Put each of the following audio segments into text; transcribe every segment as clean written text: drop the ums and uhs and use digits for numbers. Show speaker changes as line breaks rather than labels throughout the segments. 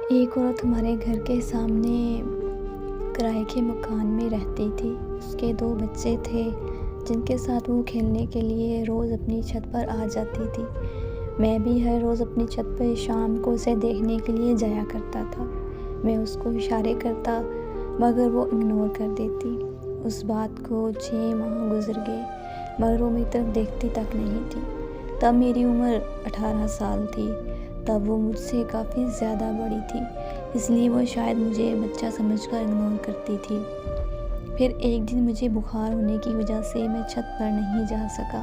ایک عورت ہمارے گھر کے سامنے کرائے کے مکان میں رہتی تھی۔ اس کے 2 بچے تھے جن کے ساتھ وہ کھیلنے کے لیے روز اپنی چھت پر آ جاتی تھی۔ میں بھی ہر روز اپنی چھت پر شام کو اسے دیکھنے کے لیے جایا کرتا تھا۔ میں اس کو اشارے کرتا مگر وہ اگنور کر دیتی۔ اس بات کو 6 ماہ گزر گئے مگر وہ میری طرف دیکھتی تک نہیں تھی۔ تب میری عمر 18 سال تھی۔ تب وہ مجھ سے کافی زیادہ بڑی تھی، اس لیے وہ شاید مجھے بچہ سمجھ کر اگنور کرتی تھی۔ پھر ایک دن مجھے بخار ہونے کی وجہ سے میں چھت پر نہیں جا سکا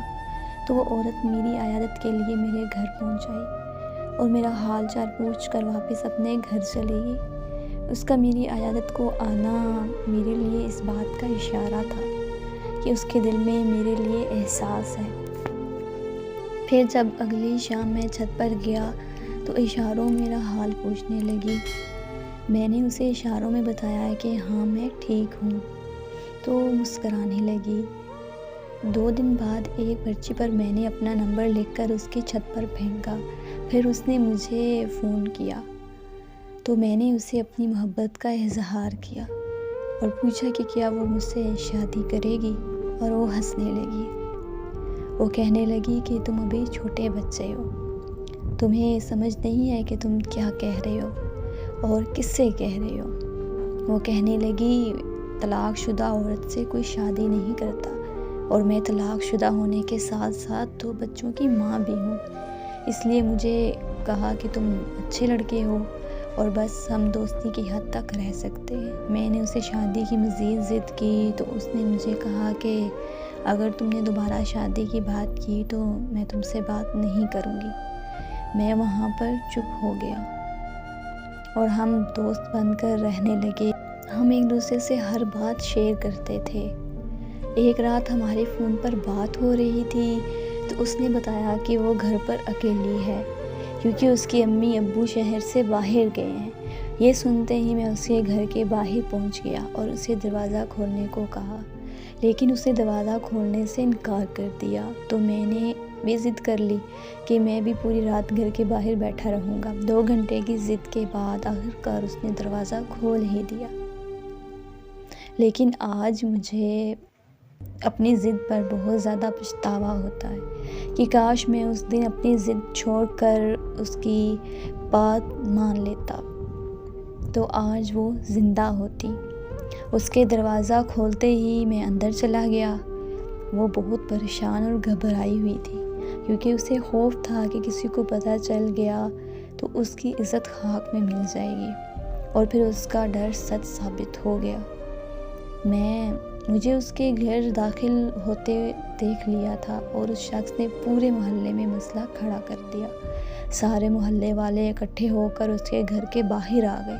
تو وہ عورت میری عیادت کے لیے میرے گھر پہنچ آئی اور میرا حال چال پوچھ کر واپس اپنے گھر چلی گئی۔ اس کا میری عیادت کو آنا میرے لیے اس بات کا اشارہ تھا کہ اس کے دل میں میرے لیے احساس ہے۔ پھر جب اگلی شام میں چھت پر گیا تو اشاروں میرا حال پوچھنے لگی۔ میں نے اسے اشاروں میں بتایا کہ ہاں میں ٹھیک ہوں تو وہ مسکرانے لگی۔ 2 دن بعد ایک پرچی پر میں نے اپنا نمبر لکھ کر اس کی چھت پر پھینکا۔ پھر اس نے مجھے فون کیا تو میں نے اسے اپنی محبت کا اظہار کیا اور پوچھا کہ کیا وہ مجھ سے شادی کرے گی، اور وہ ہنسنے لگی۔ وہ کہنے لگی کہ تم ابھی چھوٹے بچے ہو، تمہیں سمجھ نہیں ہے کہ تم کیا کہہ رہے ہو اور کس سے کہہ رہے ہو۔ وہ کہنے لگی طلاق شدہ عورت سے کوئی شادی نہیں کرتا اور میں طلاق شدہ ہونے کے ساتھ ساتھ 2 بچوں کی ماں بھی ہوں، اس لیے مجھے کہا کہ تم اچھے لڑکے ہو اور بس ہم دوستی کی حد تک رہ سکتے ہیں۔ میں نے اسے شادی کی مزید ضد کی تو اس نے مجھے کہا کہ اگر تم نے دوبارہ شادی کی بات کی تو میں تم سے بات نہیں کروں گی۔ میں وہاں پر چپ ہو گیا اور ہم دوست بن کر رہنے لگے۔ ہم ایک دوسرے سے ہر بات شیئر کرتے تھے۔ ایک رات ہمارے فون پر بات ہو رہی تھی تو اس نے بتایا کہ وہ گھر پر اکیلی ہے کیونکہ اس کی امی ابو شہر سے باہر گئے ہیں۔ یہ سنتے ہی میں اس کے گھر کے باہر پہنچ گیا اور اسے دروازہ کھولنے کو کہا، لیکن اس نے دروازہ کھولنے سے انکار کر دیا تو میں نے بھی ضد کر لی کہ میں بھی پوری رات گھر کے باہر بیٹھا رہوں گا۔ 2 گھنٹے کی ضد کے بعد آخرکار اس نے دروازہ کھول ہی دیا۔ لیکن آج مجھے اپنی ضد پر بہت زیادہ پچھتاوا ہوتا ہے کہ کاش میں اس دن اپنی ضد چھوڑ کر اس کی بات مان لیتا تو آج وہ زندہ ہوتی۔ اس کے دروازہ کھولتے ہی میں اندر چلا گیا۔ وہ بہت پریشان اور گھبرائی ہوئی تھی کیونکہ اسے خوف تھا کہ کسی کو پتہ چل گیا تو اس کی عزت خاک میں مل جائے گی، اور پھر اس کا ڈر سچ ثابت ہو گیا۔ مجھے اس کے گھر داخل ہوتے دیکھ لیا تھا اور اس شخص نے پورے محلے میں مسئلہ کھڑا کر دیا۔ سارے محلے والے اکٹھے ہو کر اس کے گھر کے باہر آ گئے۔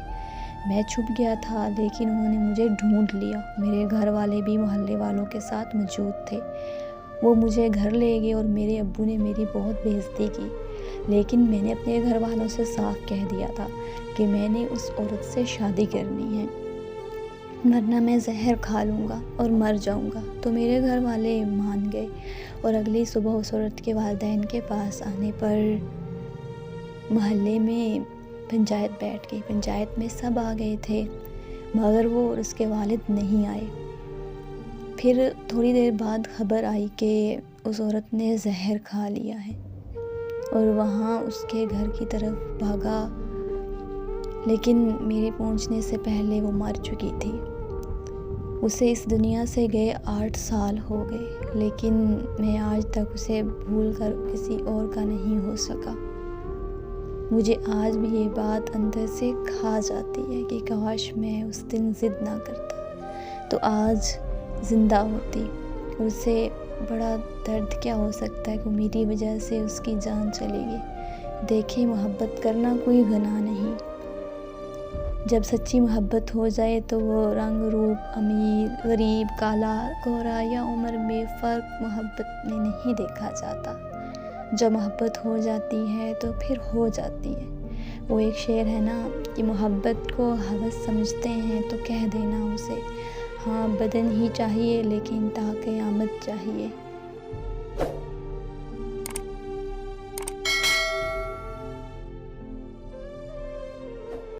میں چھپ گیا تھا لیکن انہوں نے مجھے ڈھونڈ لیا۔ میرے گھر والے بھی محلے والوں کے ساتھ موجود تھے۔ وہ مجھے گھر لے گئے اور میرے ابو نے میری بہت بے عزتی کی، لیکن میں نے اپنے گھر والوں سے صاف کہہ دیا تھا کہ میں نے اس عورت سے شادی کرنی ہے ورنہ میں زہر کھا لوں گا اور مر جاؤں گا۔ تو میرے گھر والے مان گئے اور اگلی صبح اس عورت کے والدین کے پاس آنے پر محلے میں پنچایت بیٹھ گئی۔ پنچایت میں سب آ گئے تھے مگر وہ اور اس کے والد نہیں آئے۔ پھر تھوڑی دیر بعد خبر آئی کہ اس عورت نے زہر کھا لیا ہے اور وہاں اس کے گھر کی طرف بھاگا، لیکن میرے پہنچنے سے پہلے وہ مر چکی تھی۔ اسے اس دنیا سے گئے 8 سال ہو گئے، لیکن میں آج تک اسے بھول کر کسی اور کا نہیں ہو سکا۔ مجھے آج بھی یہ بات اندر سے کھا جاتی ہے کہ کاش میں اس دن ضد نہ کرتا تو آج زندہ ہوتی، اور اسے بڑا درد کیا ہو سکتا ہے کہ میری وجہ سے اس کی جان چلے گی۔ دیکھیں، محبت کرنا کوئی گناہ نہیں۔ جب سچی محبت ہو جائے تو وہ رنگ روپ، امیر غریب، کالا گورا یا عمر میں فرق محبت میں نہیں دیکھا جاتا۔ جب محبت ہو جاتی ہے تو پھر ہو جاتی ہے۔ وہ ایک شعر ہے نا کہ محبت کو ہوس سمجھتے ہیں تو کہہ دینا اسے، ہاں بدن ہی چاہیے لیکن تا قیامت چاہیے۔